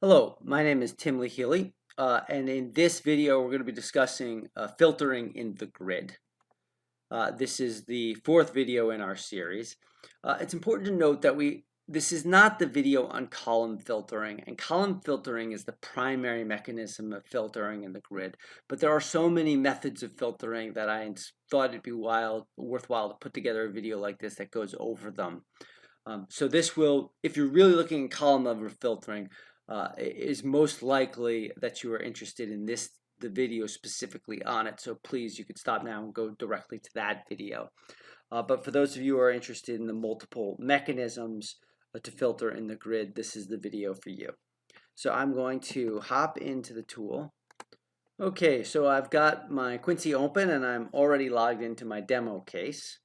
Hello, my name is Tim Healy, and in this video we're going to be discussing filtering in the grid. This is the fourth video in our series. It's important to note that this is not the video on column filtering, and column filtering is the primary mechanism of filtering in the grid. But there are so many methods of filtering that I thought it'd be worthwhile to put together a video like this that goes over them. So this will, if you're really looking at column level filtering, is most likely that you are interested in the video specifically on it. So please, you could stop now and go directly to that video. But for those of you who are interested in the multiple mechanisms to filter in the grid, this is the video for you. So I'm going to hop into the tool. Okay, so I've got my Quincy open and I'm already logged into my demo case.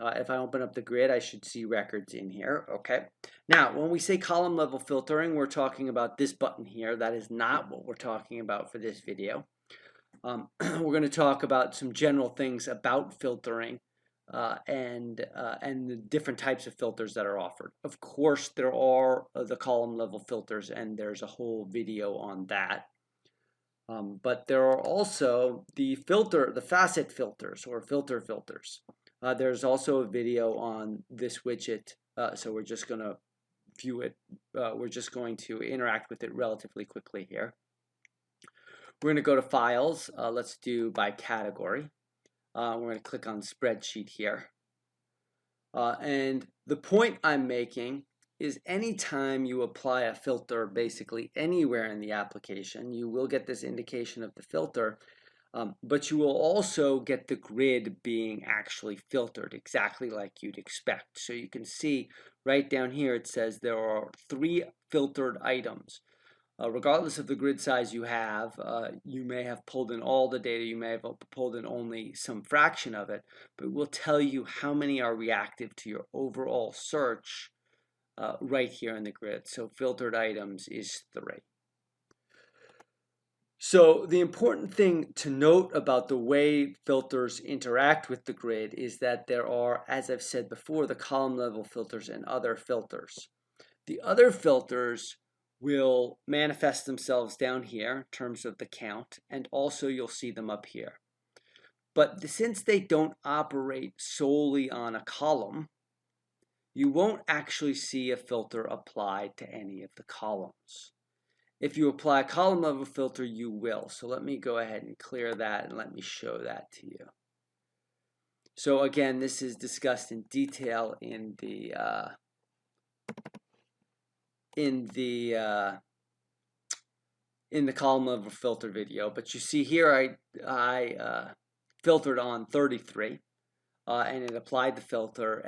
If I open up the grid, I should see records in here. Okay. Now, when we say column level filtering, we're talking about this button here. That is not what we're talking about for this video. We're going to talk about some general things about filtering and the different types of filters that are offered. Of course, there are the column level filters, and there's a whole video on that. But there are also the facet filters or filters. There's also a video on this widget, so we're just going to view it. We're just going to interact with it relatively quickly here. We're going to go to Files. Let's do by category. We're going to click on Spreadsheet here. And the point I'm making is anytime you apply a filter basically anywhere in the application, you will get this indication of the filter. But you will also get the grid being actually filtered exactly like you'd expect. So you can see right down here it says there are 3 filtered items. Regardless of the grid size you have, you may have pulled in all the data, you may have pulled in only some fraction of it, but it will tell you how many are reactive to your overall search right here in the grid. So filtered items is 3. So the important thing to note about the way filters interact with the grid is that there are, as I've said before, the column level filters and other filters. The other filters will manifest themselves down here in terms of the count, and also you'll see them up here. But since they don't operate solely on a column, you won't actually see a filter applied to any of the columns. If you apply a column level filter, you will. So let me go ahead and clear that and let me show that to you. So again, this is discussed in detail in the column level filter video. But you see here, I filtered on 33, and it applied the filter,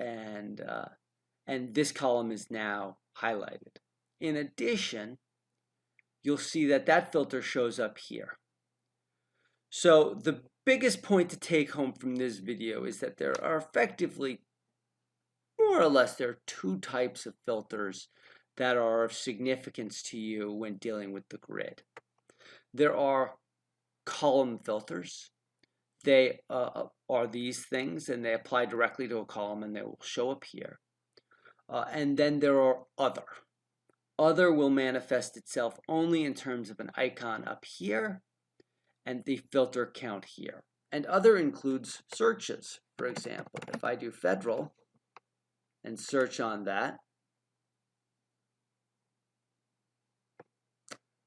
and this column is now highlighted. In addition, you'll see that that filter shows up here. So the biggest point to take home from this video is that there are effectively, more or less, there are 2 types of filters that are of significance to you when dealing with the grid. There are column filters. They are these things, and they apply directly to a column, and they will show up here. And then there are other. Other will manifest itself only in terms of an icon up here and the filter count here. And other includes searches. For example, if I do federal and search on that,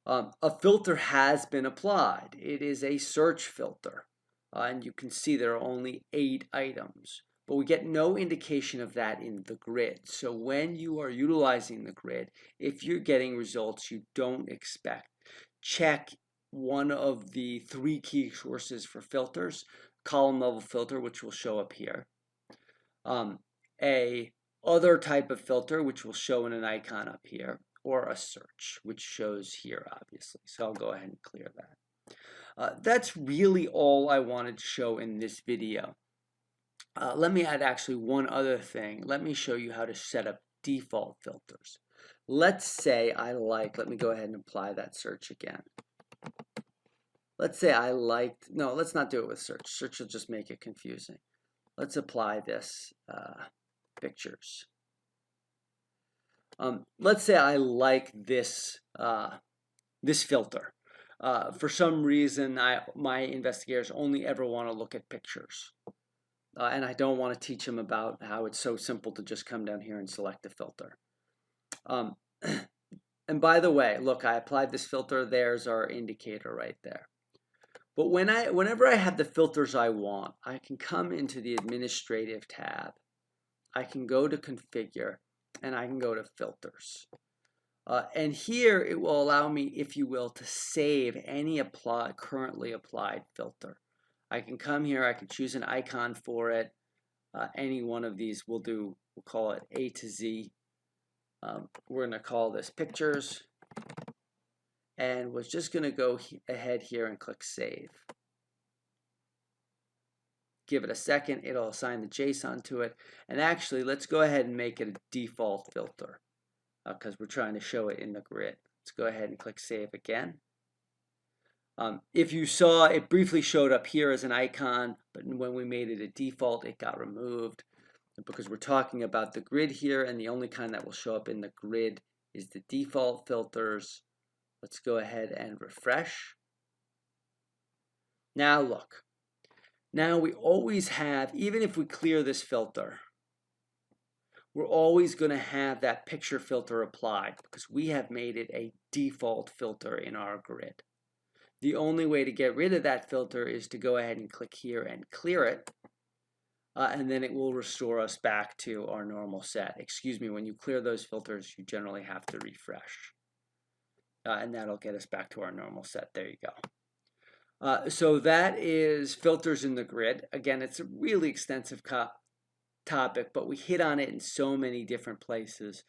a filter has been applied. It is a search filter. And you can see there are only 8 items. But we get no indication of that in the grid. So when you are utilizing the grid, if you're getting results you don't expect, check one of the 3 key sources for filters: column level filter, which will show up here, a other type of filter, which will show in an icon up here, or a search, which shows here obviously. So I'll go ahead and clear that. That's really all I wanted to show in this video. Let me add actually one other thing. Let me show you how to set up default filters. Let's say let me go ahead and apply that search again. Let's say no, let's not do it with search. Search will just make it confusing. Let's apply this, pictures. Let's say I like this this filter. For some reason, my investigators only ever want to look at pictures. And I don't want to teach them about how it's so simple to just come down here and select a filter. Um, and by the way, look, I applied this filter. There's our indicator right there. But whenever I have the filters I want, I can come into the Administrative tab. I can go to Configure, and I can go to Filters. And here it will allow me, if you will, to save any currently applied filter. I can come here, I can choose an icon for it. Any one of these we'll call it A to Z. We're going to call this Pictures. And we're just going to go ahead here and click Save. Give it a second, it'll assign the JSON to it. And actually, let's go ahead and make it a default filter because we're trying to show it in the grid. Let's go ahead and click Save again. If you saw, it briefly showed up here as an icon, but when we made it a default, it got removed because we're talking about the grid here, and the only kind that will show up in the grid is the default filters. Let's go ahead and refresh. Now look, now we always have, even if we clear this filter, we're always going to have that picture filter applied because we have made it a default filter in our grid. The only way to get rid of that filter is to go ahead and click here and clear it, and then it will restore us back to our normal set. Excuse me, when you clear those filters, you generally have to refresh, and that'll get us back to our normal set. There you go. So that is filters in the grid. Again, it's a really extensive topic, but we hit on it in so many different places.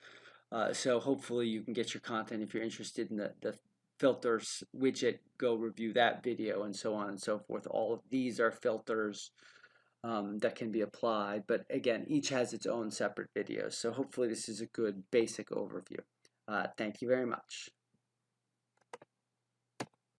So hopefully you can get your content if you're interested in the filters widget, go review that video, and so on and so forth. All of these are filters that can be applied, but again, each has its own separate videos. So hopefully this is a good basic overview. Thank you very much.